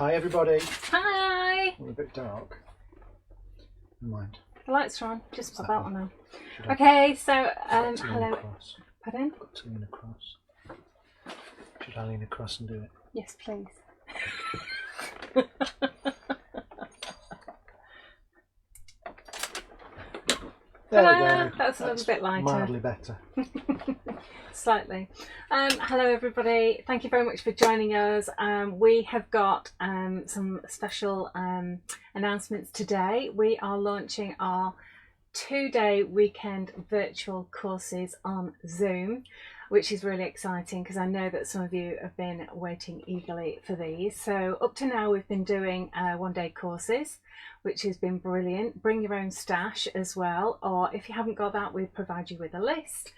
Hi everybody. Hi. We're a bit dark. Never mind. The lights are on. Just pop out on now. Should Okay, so I lean hello. across? Pardon? Got to lean across. Should I lean across and do it? Yes, please. There we go. That's a little bit lighter. Mildly better. Slightly. Hello everybody. Thank you very much for joining us. We have got some special announcements today. We are launching our 2-day weekend virtual courses on Zoom, which is really exciting because I know that some of you have been waiting eagerly for these. So up to now we've been doing 1-day courses, which has been brilliant. Bring your own stash as well, or if you haven't got that, we provide you with a list.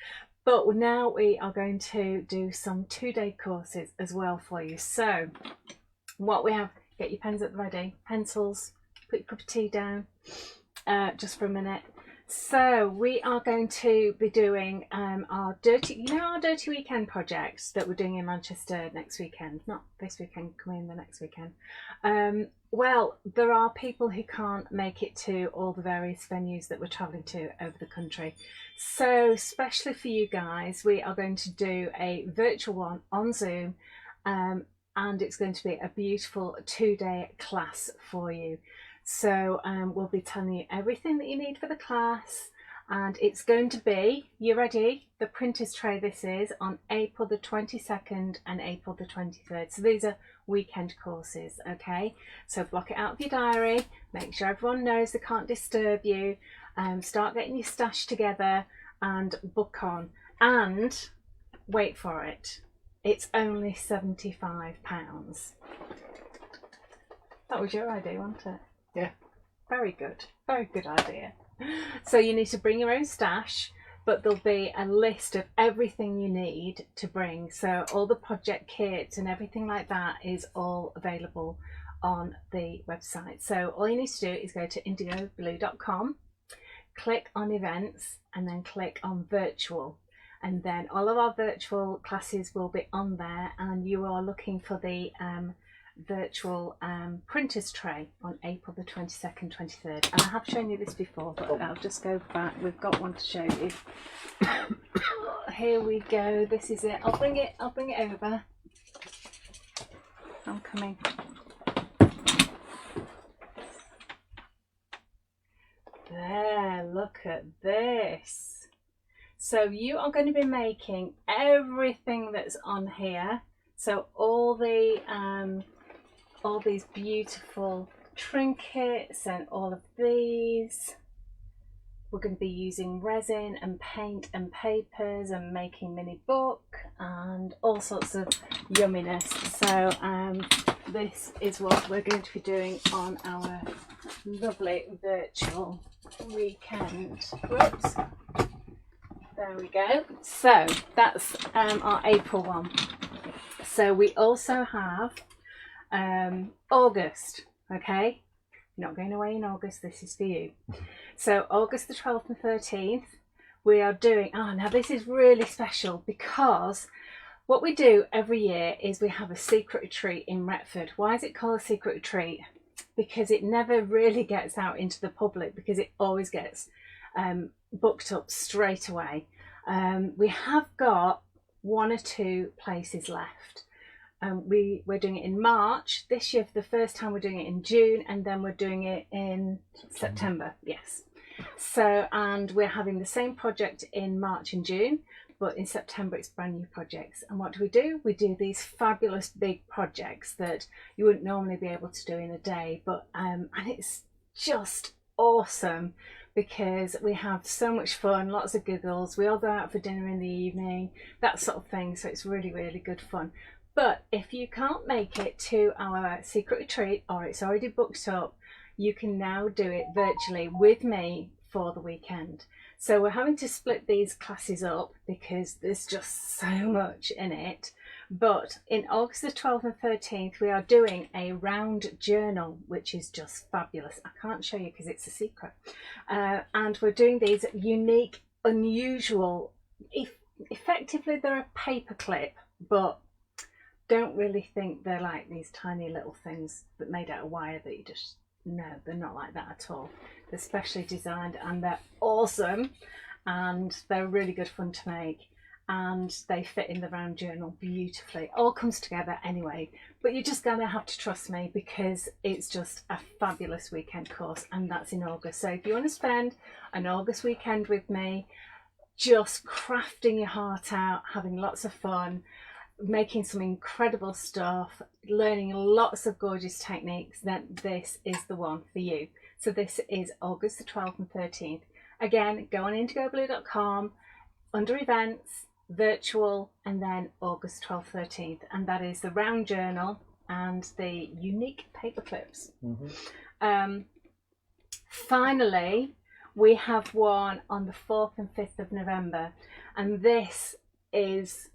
But now we are going to do some 2-day courses as well for you. So what we have, get your pens at the ready, pencils, put your cup of tea down just for a minute. So we are going to be doing our dirty weekend projects that we're doing in Manchester next weekend, not this weekend, coming the next weekend. Well, there are people who can't make it to all the various venues that we're travelling to over the country. So especially for you guys, we are going to do a virtual one on Zoom, and it's going to be a beautiful 2-day class for you. So we'll be telling you everything that you need for the class, and it's going to be, you ready? The printer's tray this is on April the 22nd and April the 23rd. So these are weekend courses, okay? So block it out of your diary, make sure everyone knows they can't disturb you, start getting your stash together and book on. And wait for it, it's only £75. That was your idea, wasn't it? Yeah. Very good idea. So you need to bring your own stash, but there'll be a list of everything you need to bring. So all the project kits and everything like that is all available on the website. So all you need to do is go to indigoblue.com, click on events, and then click on virtual. And then all of our virtual classes will be on there, and you are looking for the virtual printers tray on April the 22nd, 23rd. And I have shown you this before, but I'll just go back. We've got one to show you. Here we go. This is it. I'll bring it over. I'm coming. There, look at this. So you are going to be making everything that's on here. So all these beautiful trinkets and all of these. We're going to be using resin and paint and papers and making mini book and all sorts of yumminess. So this is what we're going to be doing on our lovely virtual weekend. Whoops. There we go. So that's our April one. So we also have August, okay? You're not going away in August, this is for you. So August the 12th and 13th, we are doing, now this is really special because what we do every year is we have a secret retreat in Retford. Why is it called a secret retreat? Because it never really gets out into the public, because it always gets booked up straight away. We have got 1 or 2 places left. We're doing it in March. This year, for the first time, we're doing it in June, and then we're doing it in September. Yes. So, and we're having the same project in March and June, but in September it's brand new projects. And what do? We do these fabulous big projects that you wouldn't normally be able to do in a day, but and it's just awesome because we have so much fun, lots of giggles. We all go out for dinner in the evening, that sort of thing. So it's really, really good fun. But if you can't make it to our secret retreat or it's already booked up, you can now do it virtually with me for the weekend. So we're having to split these classes up because there's just so much in it. But in August the 12th and 13th, we are doing a round journal, which is just fabulous. I can't show you because it's a secret. And we're doing these unique, unusual, effectively they're a paperclip, but don't really think they're like these tiny little things that made out of wire that you just, no, they're not like that at all. They're specially designed and they're awesome, and they're really good fun to make, and they fit in the round journal beautifully. All comes together anyway, but you're just gonna have to trust me because it's just a fabulous weekend course, and that's in August. So if you want to spend an August weekend with me, just crafting your heart out, having lots of fun, making some incredible stuff, learning lots of gorgeous techniques, then this is the one for you. So this is August the 12th and 13th. Again, go on indigoblue.com, under events, virtual, and then August 12th, 13th. And that is the round journal and the unique paper clips. Finally, we have one on the 4th and 5th of November. And this is,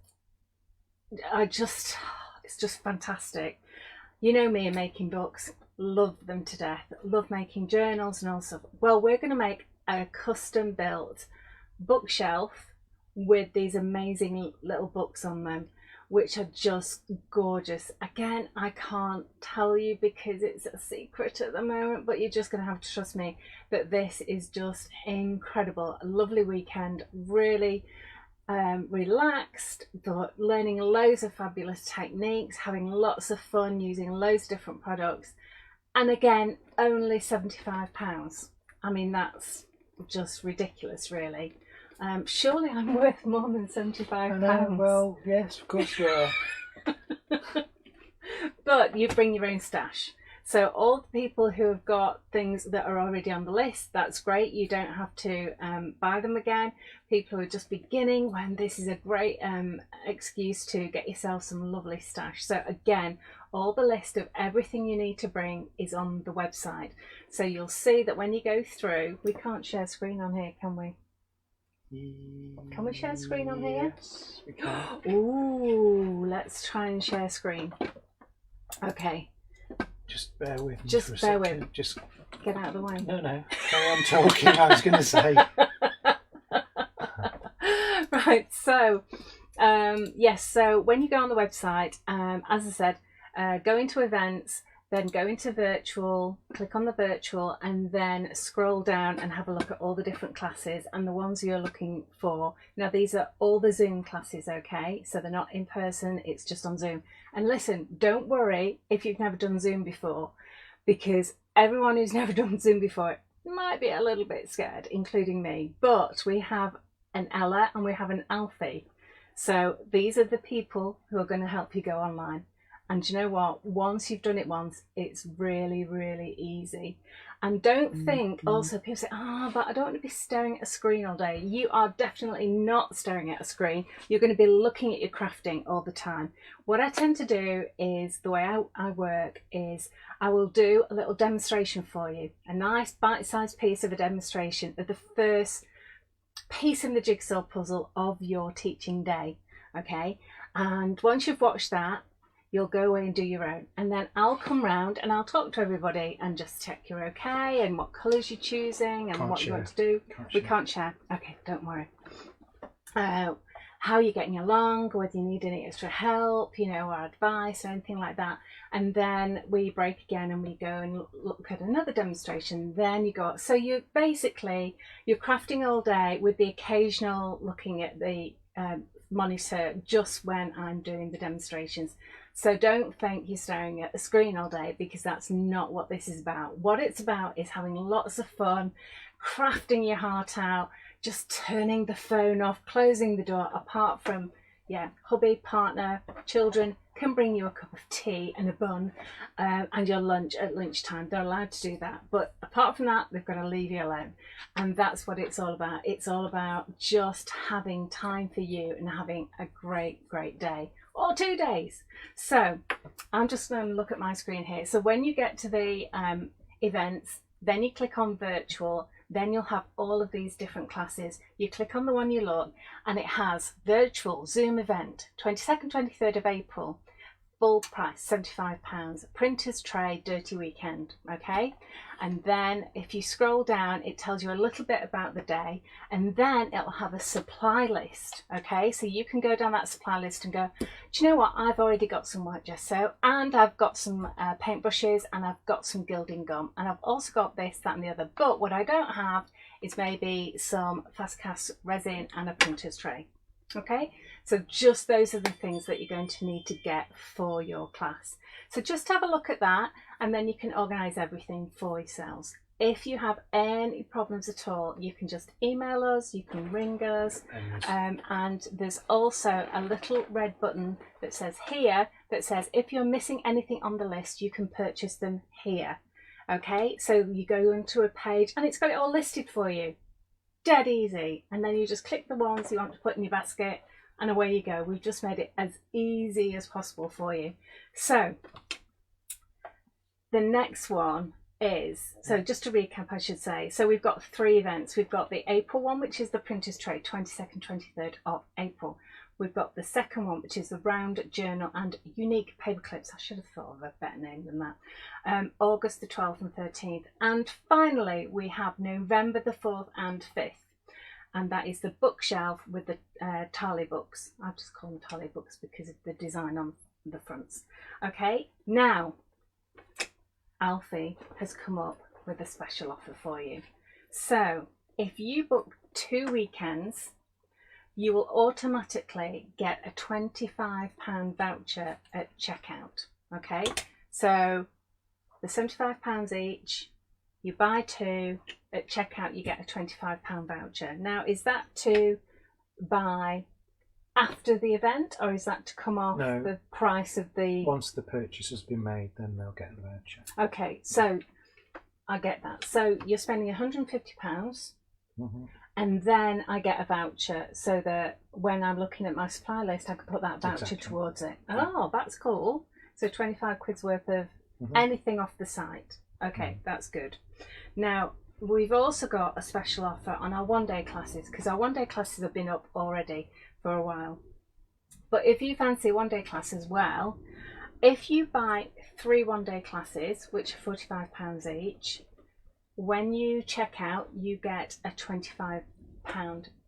it's just fantastic. You know me and making books, love them to death, love making journals and all stuff. Well, we're going to make a custom built bookshelf with these amazing little books on them, which are just gorgeous. Again, I can't tell you because it's a secret at the moment, but you're just going to have to trust me that this is just incredible. A lovely weekend, really relaxed, but learning loads of fabulous techniques, having lots of fun, using loads of different products. And again, only £75. I mean, that's just ridiculous, really. Surely I'm worth more than £75. I know, well, yes, of course you are. But you bring your own stash. So all the people who have got things that are already on the list, that's great. You don't have to buy them again. People who are just beginning, when this is a great excuse to get yourself some lovely stash. So again, all the list of everything you need to bring is on the website. So you'll see that when you go through, we can't share screen on here, can we? Can we share screen on here? Yes, we can. Ooh, let's try and share screen. Okay. Just bear with me. Just for a bear second. with. Just Get out of the way. no. Carry on talking. I was going to say. Right. So, yes. So when you go on the website, as I said, go into events, then go into virtual, click on the virtual, and then scroll down and have a look at all the different classes and the ones you're looking for. Now, these are all the Zoom classes, okay? So they're not in person, it's just on Zoom. And listen, don't worry if you've never done Zoom before, because everyone who's never done Zoom before might be a little bit scared, including me. But we have an Ella and we have an Alfie. So these are the people who are going to help you go online. And you know what? Once you've done it once, it's really, really easy. And don't think, also people say, but I don't want to be staring at a screen all day. You are definitely not staring at a screen. You're going to be looking at your crafting all the time. What I tend to do is, the way I work is, I will do a little demonstration for you. A nice bite-sized piece of a demonstration of the first piece in the jigsaw puzzle of your teaching day. Okay? And once you've watched that, you'll go away and do your own, and then I'll come round and I'll talk to everybody and just check you're okay and what colours you're choosing and what you want to do. We can't share. Okay, don't worry. How you're getting along, whether you need any extra help, or advice or anything like that. And then we break again and we go and look at another demonstration. Then you go. So you're crafting all day with the occasional looking at the monitor just when I'm doing the demonstrations. So don't think you're staring at the screen all day, because that's not what this is about. What it's about is having lots of fun, crafting your heart out, just turning the phone off, closing the door, apart from, hubby, partner, children can bring you a cup of tea and a bun and your lunch at lunchtime. They're allowed to do that. But apart from that, they've got to leave you alone. And that's what it's all about. It's all about just having time for you and having a great, great day. Or 2 days. So I'm just going to look at my screen here. So when you get to the events, then you click on virtual, then you'll have all of these different classes. You click on the one you look, and it has virtual Zoom event, 22nd, 23rd of April, full price, £75. Printer's tray, dirty weekend, okay? And then if you scroll down, it tells you a little bit about the day, and then it'll have a supply list, okay? So you can go down that supply list and go, do you know what? I've already got some white gesso, and I've got some paintbrushes, and I've got some gilding gum, and I've also got this, that and the other. But what I don't have is maybe some fast cast resin and a printer's tray. Okay, so just those are the things that you're going to need to get for your class. So just have a look at that, and then you can organise everything for yourselves. If you have any problems at all, you can just email us, you can ring us, and there's also a little red button that says here, that says if you're missing anything on the list, you can purchase them here. Okay, so you go into a page and it's got it all listed for you. Dead easy. And then you just click the ones you want to put in your basket, and away you go. We've just made it as easy as possible for you. So the next one is, so just to recap, I should say, so we've got 3 events. We've got the April one, which is the printer's tray, 22nd, 23rd of April. We've got the second one, which is the round journal and unique paper clips. I should have thought of a better name than that. August the 12th and 13th. And finally, we have November the 4th and 5th. And that is the bookshelf with the Tali books. I just call them Tali books because of the design on the fronts. Okay, now Alfie has come up with a special offer for you. So if you book 2 weekends, you will automatically get a £25 voucher at checkout. Okay, so the £75 each, you buy 2, at checkout you get a £25 voucher. Now, is that to buy after the event, or is that to come off the price of the... Once the purchase has been made, then they'll get the voucher. Okay, so I get that. So you're spending £150, and then I get a voucher, so that when I'm looking at my supply list, I can put that voucher towards it. Oh, that's cool. So 25 quid's worth of anything off the site. Okay, that's good. Now, we've also got a special offer on our one-day classes, because our one-day classes have been up already for a while. But if you fancy a one-day class as well, if you buy 3 one-day classes, which are £45 each, when you check out, you get a £25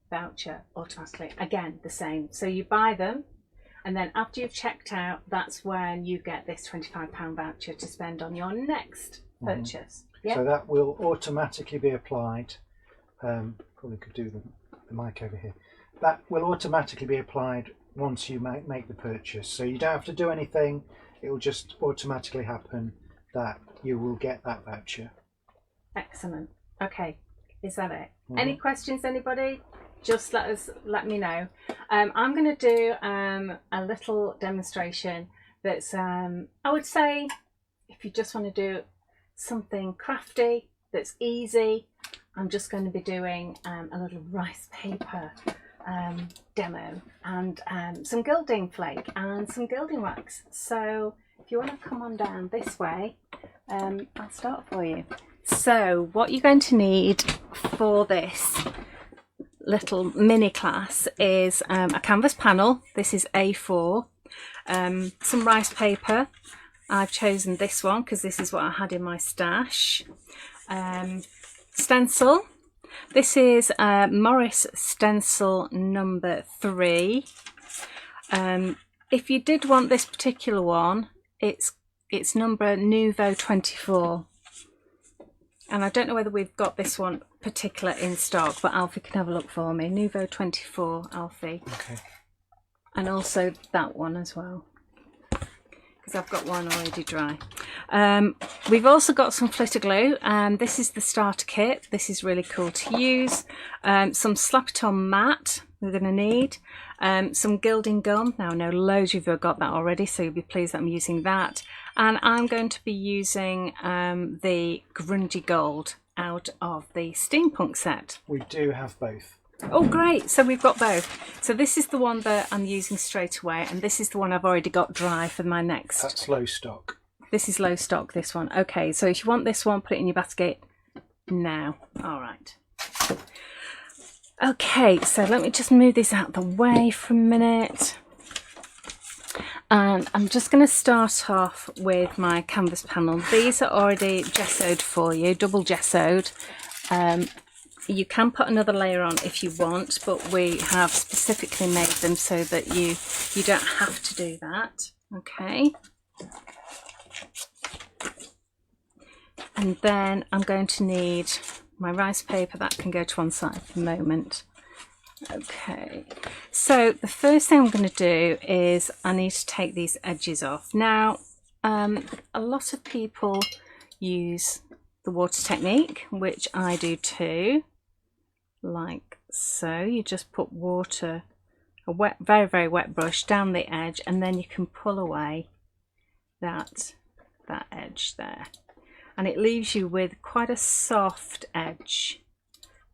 voucher automatically. Again, the same. So you buy them, and then after you've checked out, that's when you get this £25 voucher to spend on your next purchase. Yeah? So that will automatically be applied. Probably could do the mic over here. That will automatically be applied once you make the purchase. So you don't have to do anything. It will just automatically happen that you will get that voucher. Excellent. Okay, is that it? Any questions, anybody? Just let me know. I'm going to do a little demonstration that's I would say, if you just want to do something crafty that's easy, I'm just going to be doing a little rice paper demo, and some gilding flake and some gilding wax. So if you want to come on down this way, I'll start for you. So what you're going to need for this little mini class is a canvas panel. This is A4, some rice paper. I've chosen this one because this is what I had in my stash. Stencil. This is Morris stencil number 3. If you did want this particular one, it's number Nouveau 24. And I don't know whether we've got this one particular in stock, but Alfie can have a look for me. Nouveau 24, Alfie. Okay. And also that one as well, because I've got one already dry. We've also got some flitter glue. This is the starter kit. This is really cool to use. Some slap it on mat we're going to need. Some gilding gum. Now I know loads of you have got that already, so you'll be pleased that I'm using that. And I'm going to be using the grungy gold out of the steampunk set. We do have both. Oh great, so we've got both. So this is the one that I'm using straight away, and this is the one I've already got dry for my next. That's low stock. This is low stock, this one. Okay, so if you want this one, put it in your basket now. All right. Okay, so let me just move this out of the way for a minute. And I'm just going to start off with my canvas panel. These are already gessoed for you, double gessoed. You can put another layer on if you want, but we have specifically made them so that you don't have to do that. Okay. And then I'm going to need my rice paper. That can go to one side for the moment. Okay, so the first thing I'm going to do is I need to take these edges off. Now, a lot of people use the water technique, which I do too, like so. You just put water, a wet, very, very wet brush down the edge, and then you can pull away that edge there. And it leaves you with quite a soft edge.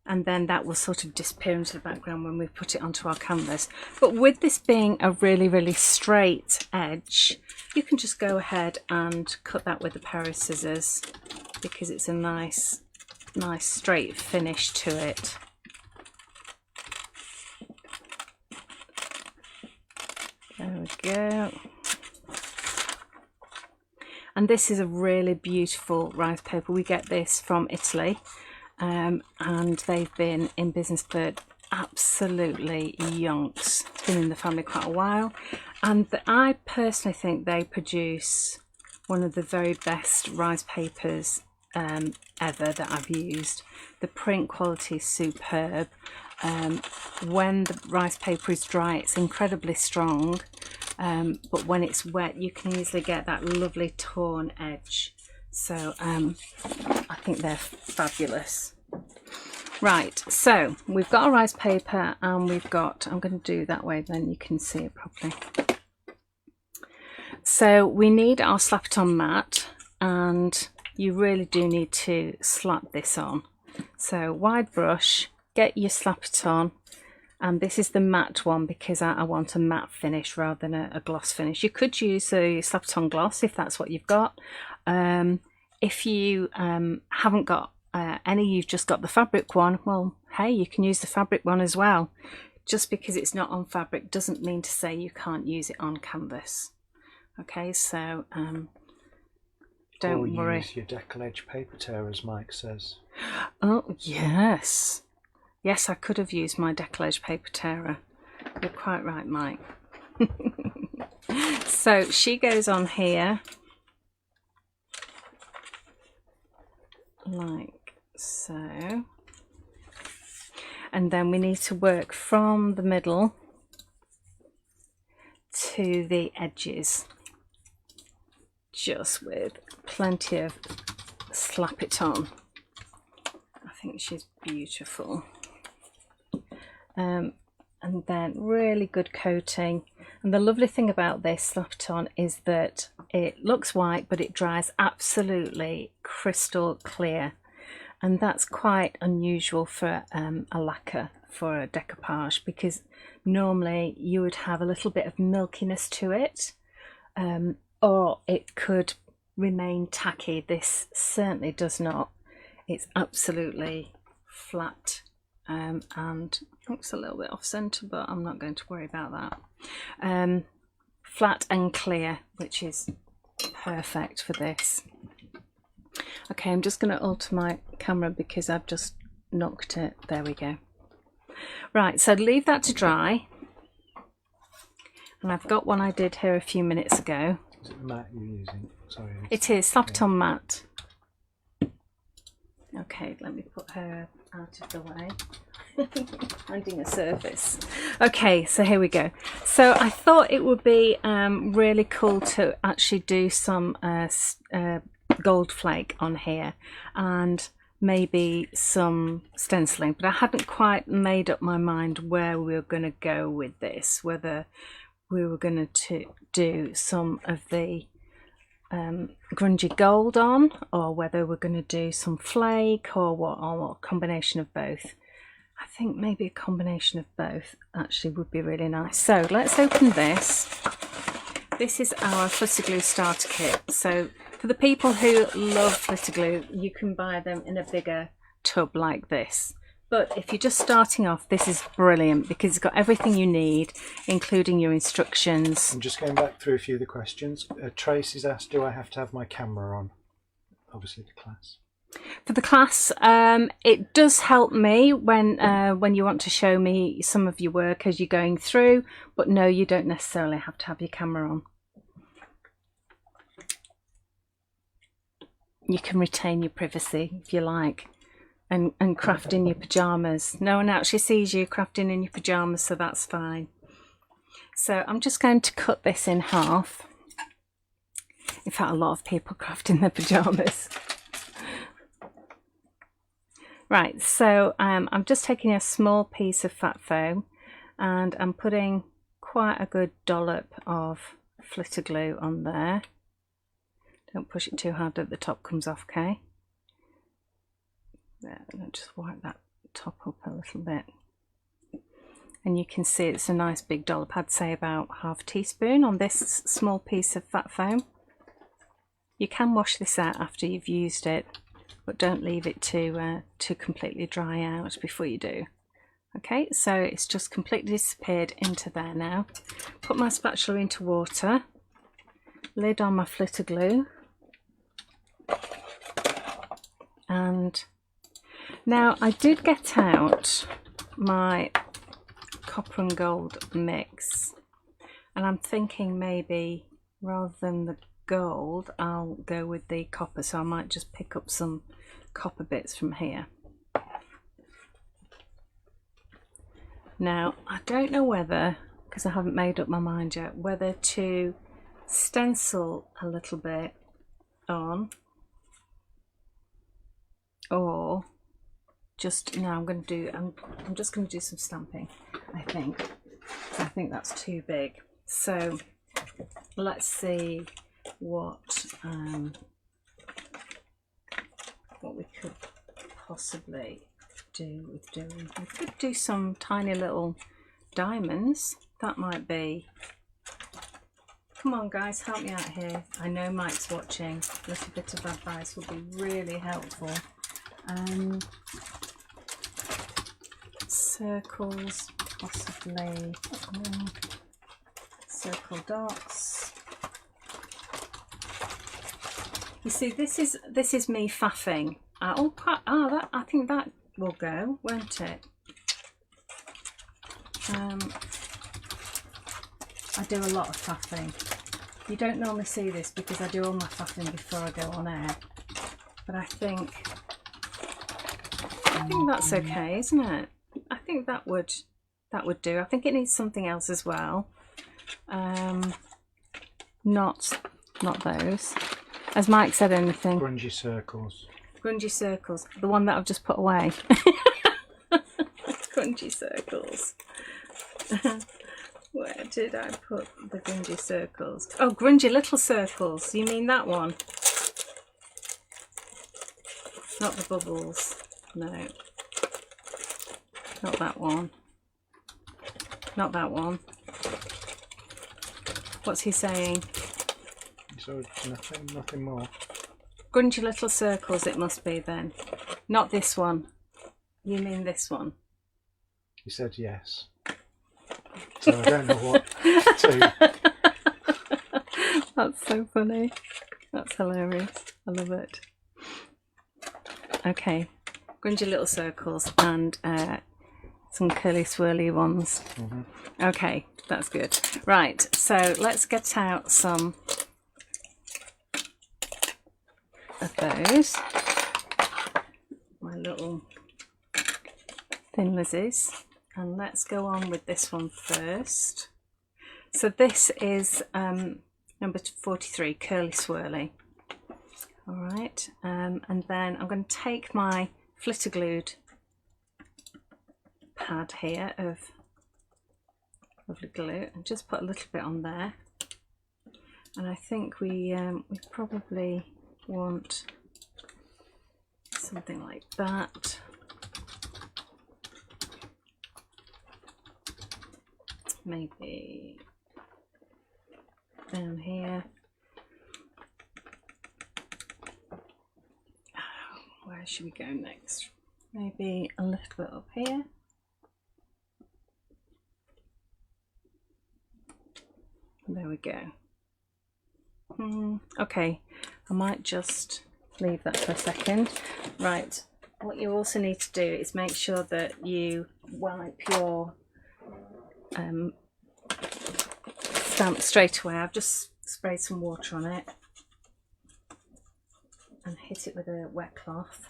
And then that will sort of disappear into the background when we put it onto our canvas. But with this being a really, really straight edge, you can just go ahead and cut that with a pair of scissors, because it's a nice straight finish to it. There we go. And this is a really beautiful rice paper. We get this from Italy. And they've been in business for absolutely yonks. It's been in the family quite a while, and I personally think they produce one of the very best rice papers ever that I've used. The print quality is superb. When the rice paper is dry, it's incredibly strong, but when it's wet, you can easily get that lovely torn edge. So I think they're fabulous. Right, so we've got a rice paper and we've got, I'm going to do that way then you can see it properly. So we need our slap it on mat, and you really do need to slap this on. So wide brush, get your slap it on, and this is the matte one because I want a matte finish rather than a gloss finish. You could use a slap it on gloss if that's what you've got. If you haven't got any, you've just got the fabric one, well, hey, you can use the fabric one as well. Just because it's not on fabric doesn't mean to say you can't use it on canvas. Okay, so don't worry. Use your decollage paper tear, as Mike says. Oh, yes. Yes, I could have used my decollage paper tearer. You're quite right, Mike. So she goes on here. Like so. And then we need to work from the middle to the edges, just with plenty of slap it on. I think she's beautiful. And then really good coating. And the lovely thing about this slap it on is that it looks white, but it dries absolutely crystal clear. And that's quite unusual for a lacquer, for a decoupage, because normally you would have a little bit of milkiness to it, or it could remain tacky. This certainly does not. It's absolutely flat, and looks a little bit off centre, but I'm not going to worry about that. Flat and clear, which is perfect for this. Okay, I'm just going to alter my camera because I've just knocked it. There we go. Right, so leave that to dry. And I've got one I did here a few minutes ago. Is it the mat you're using? Sorry. It is, slap it on mat. Okay, let me put her out of the way. Finding a surface. Okay, so here we go. So I thought it would be really cool to actually do some gold flake on here and maybe some stenciling, but I hadn't quite made up my mind where we were going to go with this, whether we were going to do some of the grungy gold on, or whether we're going to do some flake, or what combination of both. I think maybe a combination of both actually would be really nice. So let's open this. This is our flitter glue starter kit. So for the people who love flitter glue, you can buy them in a bigger tub like this. But if you're just starting off, this is brilliant because it's got everything you need, including your instructions. I'm just going back through a few of the questions. Tracy's asked, do I have to have my camera on? Obviously the class. For the class, it does help me when you want to show me some of your work as you're going through, but no, you don't necessarily have to have your camera on. You can retain your privacy if you like, and craft in your pyjamas. No one actually sees you crafting in your pyjamas, so that's fine. So I'm just going to cut this in half. In fact, a lot of people craft in their pyjamas. Right, so I'm just taking a small piece of fat foam and I'm putting quite a good dollop of flitter glue on there. Don't push it too hard that the top comes off, okay? There, I'll just wipe that top up a little bit. And you can see it's a nice big dollop. I'd say about half a teaspoon on this small piece of fat foam. You can wash this out after you've used it, but don't leave it to completely dry out before you do. Okay, so it's just completely disappeared into there now. Put my spatula into water, lid on my flitter glue, and now I did get out my copper and gold mix, and I'm thinking maybe rather than the gold I'll go with the copper, so I might just pick up some copper bits from here. Now I don't know whether, because I haven't made up my mind yet, whether to stencil a little bit on or just, no, I'm just going to do some stamping. I think that's too big, so let's see what we could possibly do with doing. We could do some tiny little diamonds. That might be. Come on guys, help me out here. I know Mike's watching. A little bit of advice would be really helpful. Circles, possibly. Circle dots. You see, this is me faffing. That, I think that will go, won't it? I do a lot of faffing. You don't normally see this because I do all my faffing before I go on air, but I think that's okay, isn't it? I think that would do. I think it needs something else as well. Not those. Has Mike said anything? Grungy circles. Grungy circles. The one that I've just put away. Grungy circles. Where did I put the grungy circles? Oh, grungy little circles. You mean that one? Not the bubbles. No. Not that one. Not that one. What's he saying? So nothing more. Grungy little circles it must be then. Not this one. You mean this one? He said yes. So I don't know what to. That's so funny. That's hilarious. I love it. Okay. Grungy little circles and some curly swirly ones. Okay, that's good. Right, so let's get out some of those. My little thin Lizzies. And let's go on with this one first. So this is number 43, curly swirly. All right, and then I'm going to take my flitter glued pad here of lovely glue and just put a little bit on there. And I think we probably want something like that. Maybe down here. Where should we go next? maybe a little bit up here. There we go. Okay, I might just leave that for a second. Right, what you also need to do is make sure that you wipe your stamp straight away. I've just sprayed some water on it and hit it with a wet cloth.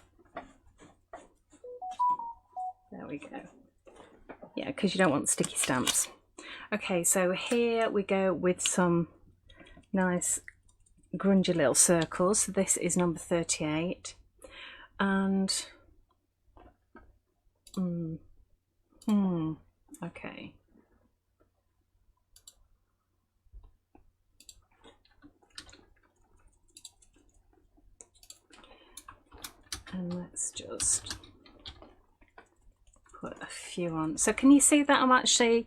There we go. Yeah, because you don't want sticky stamps. Okay, so here we go with some nice grungy little circles. So this is number 38, and okay. And let's just put a few on. So can you see that I'm actually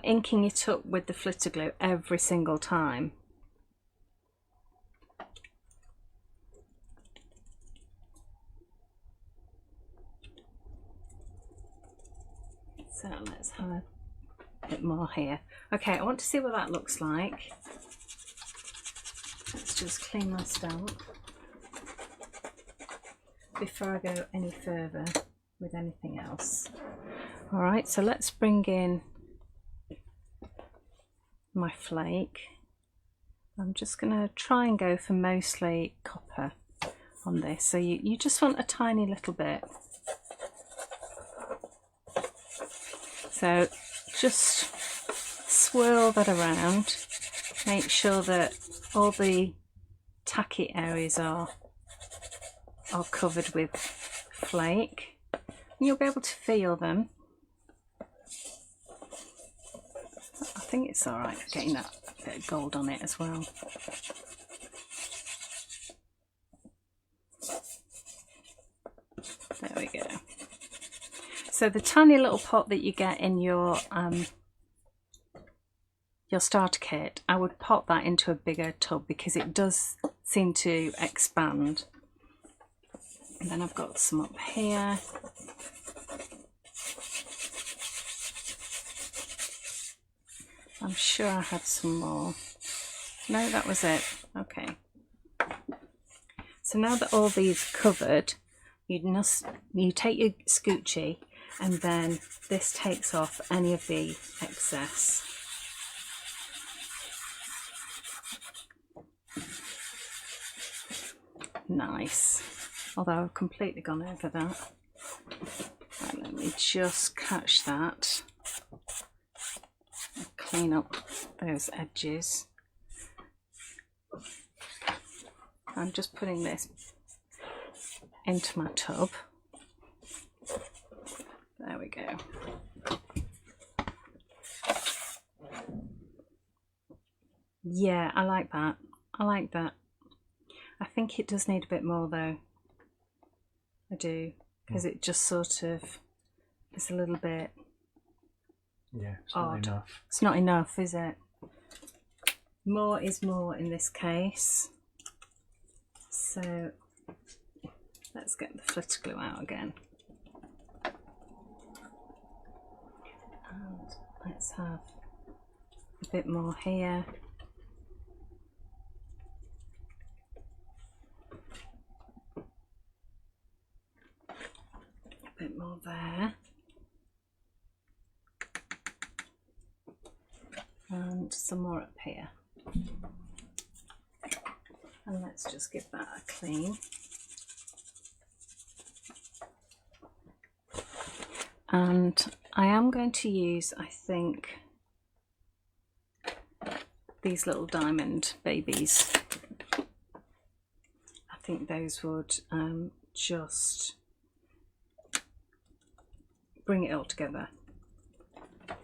inking it up with the flitter glue every single time? So let's have a bit more here. Okay, I want to see what that looks like. Let's just clean my stamp before I go any further with anything else. All right, so let's bring in my flake. I'm just going to try and go for mostly copper on this. So you just want a tiny little bit. So just swirl that around. Make sure that all the tacky areas are covered with flake. And you'll be able to feel them. I think it's all right getting that bit of gold on it as well. There we go. So the tiny little pot that you get in your starter kit, I would pop that into a bigger tub because it does seem to expand. And then I've got some up here. I'm sure I had some more. No, that was it. Okay. So now that all these are covered, you take your scoochie and then this takes off any of the excess. Nice. Although I've completely gone over that. Right, let me just catch that. Clean up those edges. I'm just putting this into my tub. There we go. Yeah, I like that. I like that. I think it does need a bit more though. I do, because it just sort of is a little bit it's odd. not enough. It's not enough, is it? More is more in this case. So let's get the flitter glue out again. And let's have a bit more here. A bit more there. And some more up here. And let's just give that a clean. And I am going to use, I think, these little diamond babies. I think those would just bring it all together, I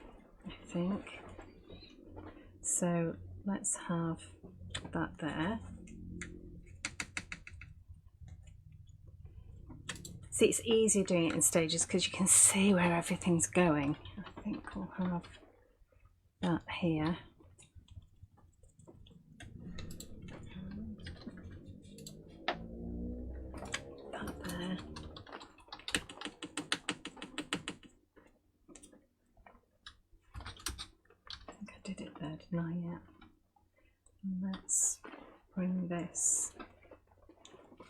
think. So let's have that there. See, it's easier doing it in stages because you can see where everything's going. I think we'll have that here. That there. didn't I? Yeah. Let's bring this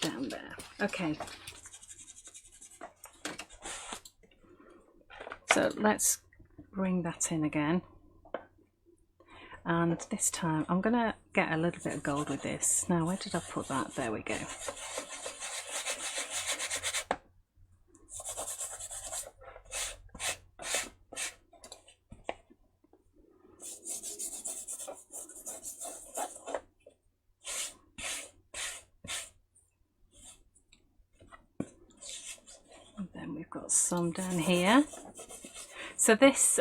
down there. Okay. So let's bring that in again. And this time I'm going to get a little bit of gold with this. Now, where did I put that? There we go. And then we've got some down here. So this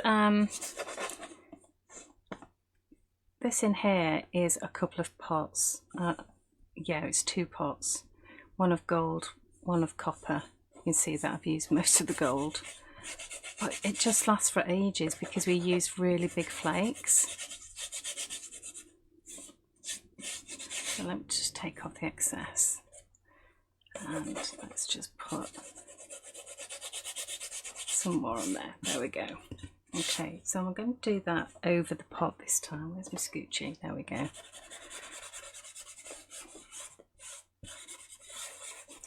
this in here is a couple of pots. Yeah, it's 2 pots. One of gold, one of copper. You can see that I've used most of the gold. But it just lasts for ages because we use really big flakes. So let me just take off the excess. And let's just put some more on there. There we go. Okay, so I'm going to do that over the pot this time. Where's my scoochie? There we go.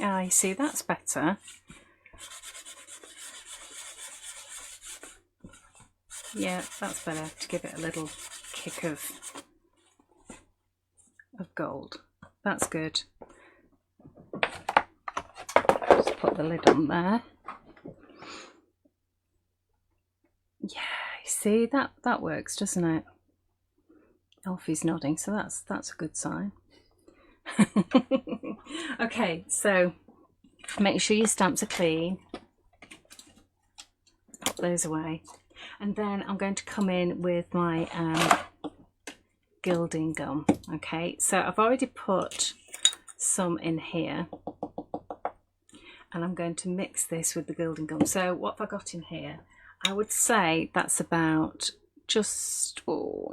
Ah, you see, that's better. Yeah, that's better, to give it a little kick of gold. That's good. Just put the lid on there. Yeah, you see, that works, doesn't it? Alfie's nodding, so that's a good sign. Okay, so make sure your stamps are clean. Pop those away. And then I'm going to come in with my gilding gum. Okay, so I've already put some in here. And I'm going to mix this with the gilding gum. So what have I got in here? I would say that's about just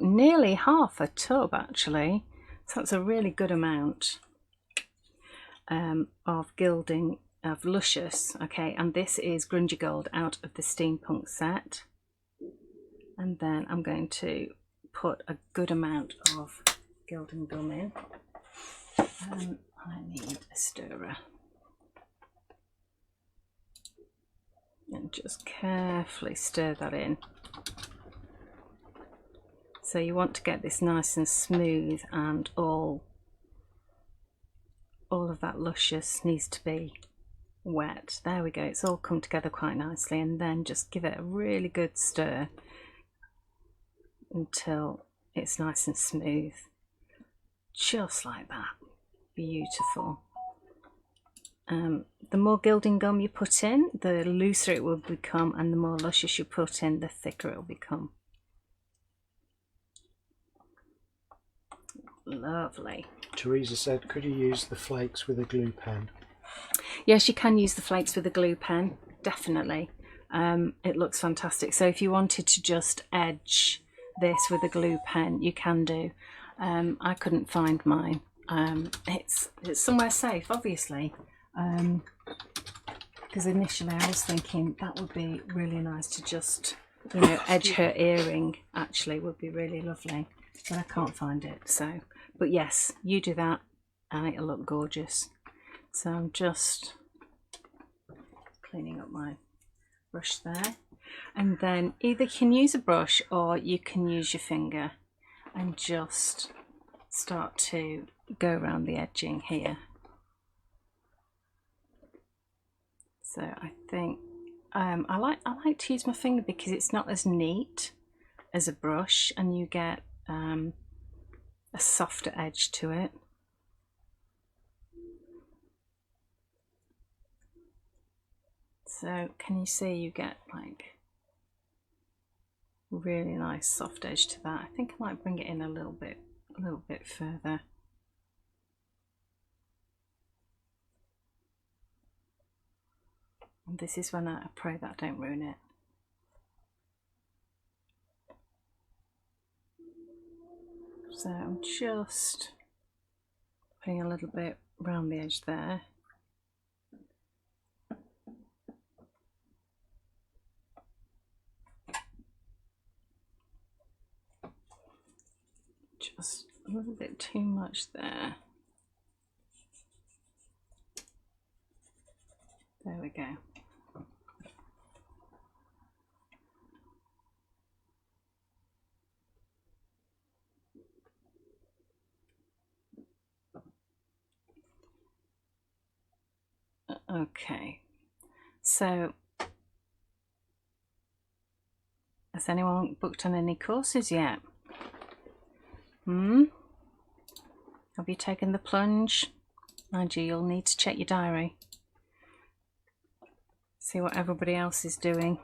nearly half a tub actually. So that's a really good amount of gilding of Luscious. Okay, and this is Grungy Gold out of the Steampunk set. And then I'm going to put a good amount of gilding gum in. I need a stirrer. And just carefully stir that in. So you want to get this nice and smooth, and all of that Luscious needs to be wet. There we go, it's all come together quite nicely, and then just give it a really good stir until it's nice and smooth. Just like that. Beautiful. The more gilding gum you put in, the looser it will become, and the more Luscious you put in, the thicker it will become. Lovely. Teresa said, could you use the flakes with a glue pen? Yes, you can use the flakes with a glue pen, definitely. It looks fantastic. So if you wanted to just edge this with a glue pen, you can do. I couldn't find mine. It's somewhere safe, obviously. Because initially I was thinking that would be really nice to just, you know, edge her earring. Actually, would be really lovely, but I can't find it. So, but yes, you do that, and it'll look gorgeous. So I'm just cleaning up my brush there, and then either you can use a brush or you can use your finger and just start to go around the edging here. So I think I like to use my finger because it's not as neat as a brush, and you get a softer edge to it. So can you see you get like really nice soft edge to that? I think I might bring it in a little bit further. And this is when I pray that I don't ruin it. So I'm just putting a little bit around the edge there. just a little bit too much there. There we go. Okay, so has anyone booked on any courses yet? Have you taken the plunge? Mind you, you'll need to check your diary. See what everybody else is doing.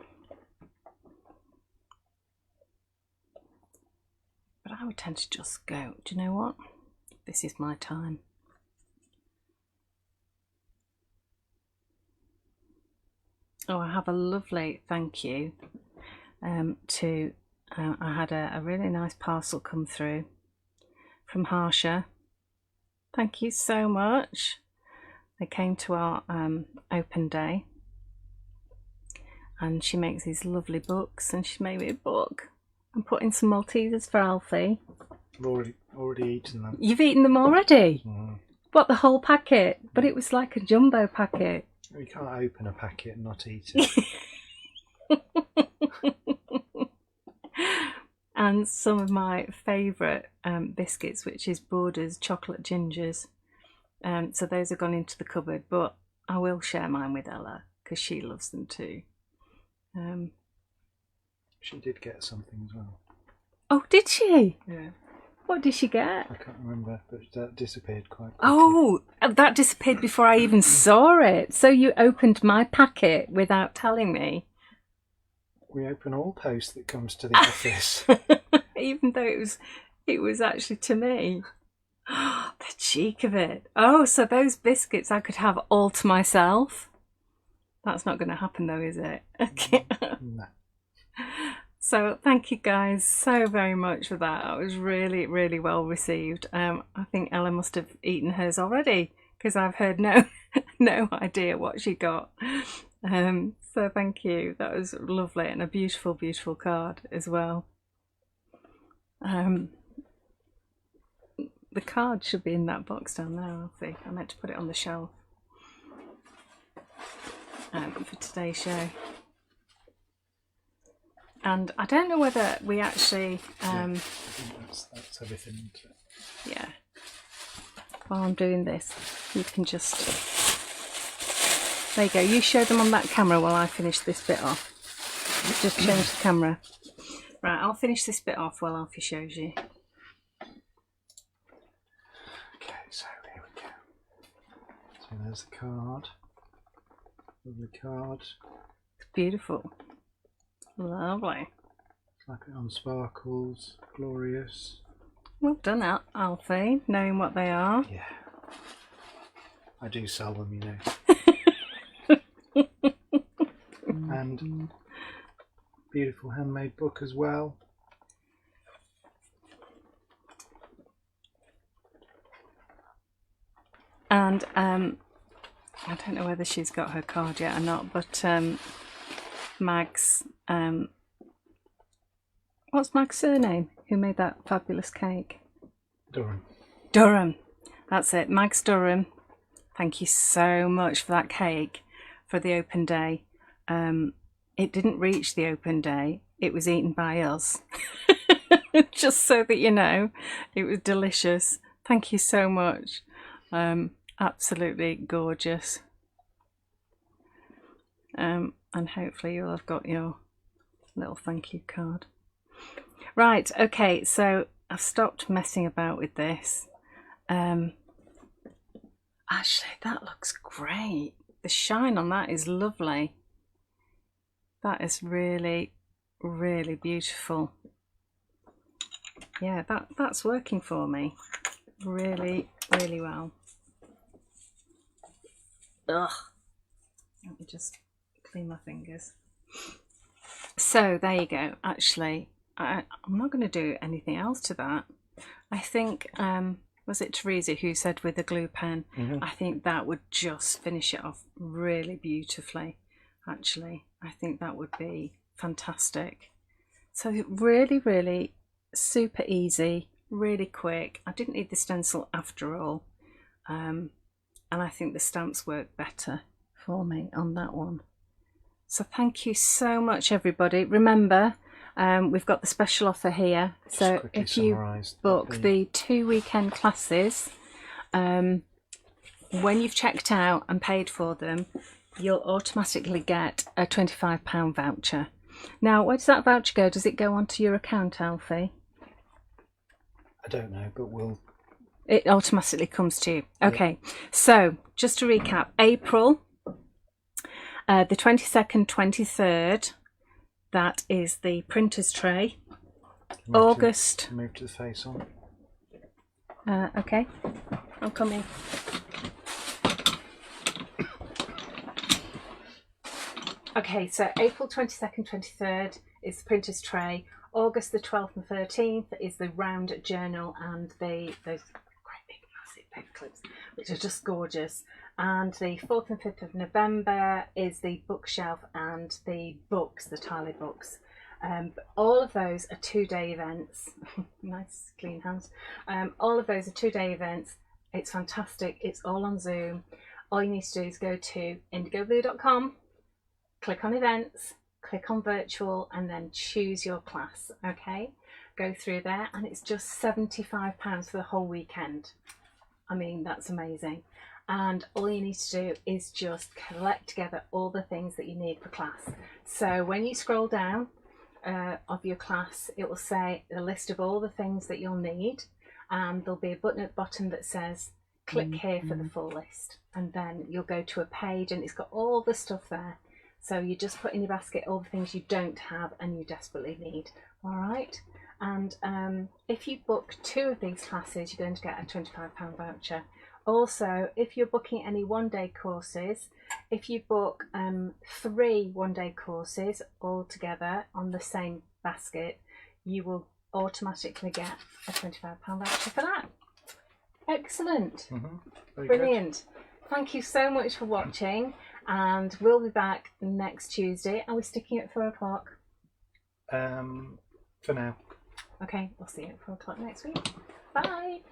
But I would tend to just go, do you know what? This is my time. Oh, I have a lovely thank you to, I had a really nice parcel come through from Harsha. Thank you so much. They came to our open day, and she makes these lovely books, and she made me a book. I'm putting some Maltesers for Alfie. I've already eaten them. You've eaten them already? Mm. What, the whole packet? But it was like a jumbo packet. You can't open a packet and not eat it. And some of my favourite biscuits, which is Borders chocolate gingers. So those have gone into the cupboard, but I will share mine with Ella because she loves them too. She did get something as well. Oh, did she? Yeah. What did she get? I can't remember, but that disappeared quite quickly. Oh, that disappeared before I even saw it. So you opened my packet without telling me. We open all post that comes to the office. Even though it was actually to me. The cheek of it. Oh, so those biscuits I could have all to myself. That's not going to happen though, is it? Okay. No. So thank you guys so very much for that. That was really, really well received. I think Ella must have eaten hers already because I've heard no idea what she got. So thank you. That was lovely, and a beautiful, beautiful card as well. The card should be in that box down there, Alfie. I meant to put it on the shelf for today's show. And I don't know whether we actually... I think that's everything, isn't it? Yeah. While I'm doing this, you can just... There you go. You show them on that camera while I finish this bit off. Just change the camera. Right, I'll finish this bit off while Alfie shows you. Okay, so here we go. So there's the card. Lovely card. It's beautiful. Lovely. Slap it on sparkles. Glorious. Well done, Alfie, knowing what they are. Yeah. I do sell them, you know. And beautiful handmade book as well. And I don't know whether she's got her card yet or not, but Mag's, what's Mag's surname? Who made that fabulous cake? Durham. Durham. That's it, Mag's Durham. Thank you so much for that cake for the open day. It didn't reach the open day. It was eaten by us. Just so that you know, it was delicious. Thank you so much. Absolutely gorgeous. And hopefully you'll have got your little thank you card. Right, okay, so I've stopped messing about with this. Actually, that looks great. The shine on that is lovely. That is really, really beautiful. Yeah, that's working for me. Really, really well. Ugh. Let me just clean my fingers. So there you go. Actually, I'm not going to do anything else to that. I think, was it Teresa who said with a glue pen? I think that would just finish it off really beautifully. Actually, I think that would be fantastic. So really, really super easy, really quick. I didn't need the stencil after all, and I think the stamps work better for me on that one. So thank you so much, everybody. Remember, we've got the special offer here. So if you book the 2 weekend classes, when you've checked out and paid for them, you'll automatically get a £25 voucher. Now, where does that voucher go? Does it go onto your account, Alfie? I don't know, but it automatically comes to you. Okay, yeah. So just to recap, April, the 22nd, 23rd, that is the printer's tray. August. Move to the face on. Okay, I'm coming. Okay, so April 22nd, 23rd is the printer's tray. August the 12th and 13th is the round journal and those great big massive paper clips, which are just gorgeous. And the 4th and 5th of November is the bookshelf and the books, the Tyler books. All of those are 2-day events. Nice clean hands. All of those are 2-day events. It's fantastic. It's all on Zoom. All you need to do is go to indigoblue.com, click on events, click on virtual, and then choose your class. Okay, go through there, and it's just £75 for the whole weekend. I mean, that's amazing. And all you need to do is just collect together all the things that you need for class. So when you scroll down of your class, it will say a list of all the things that you'll need, and there'll be a button at the bottom that says click here for the full list, and then you'll go to a page and it's got all the stuff there. So you just put in your basket all the things you don't have and you desperately need. All right. And if you book 2 of these classes, you're going to get a £25 voucher. Also, if you're booking any one-day courses, if you book 3 one-day courses all together on the same basket, you will automatically get a £25 voucher for that. Excellent. Brilliant. Good. Thank you so much for watching. And we'll be back next Tuesday. Are we sticking at 4 o'clock? For now. Okay, we'll see you at 4 o'clock next week. Bye.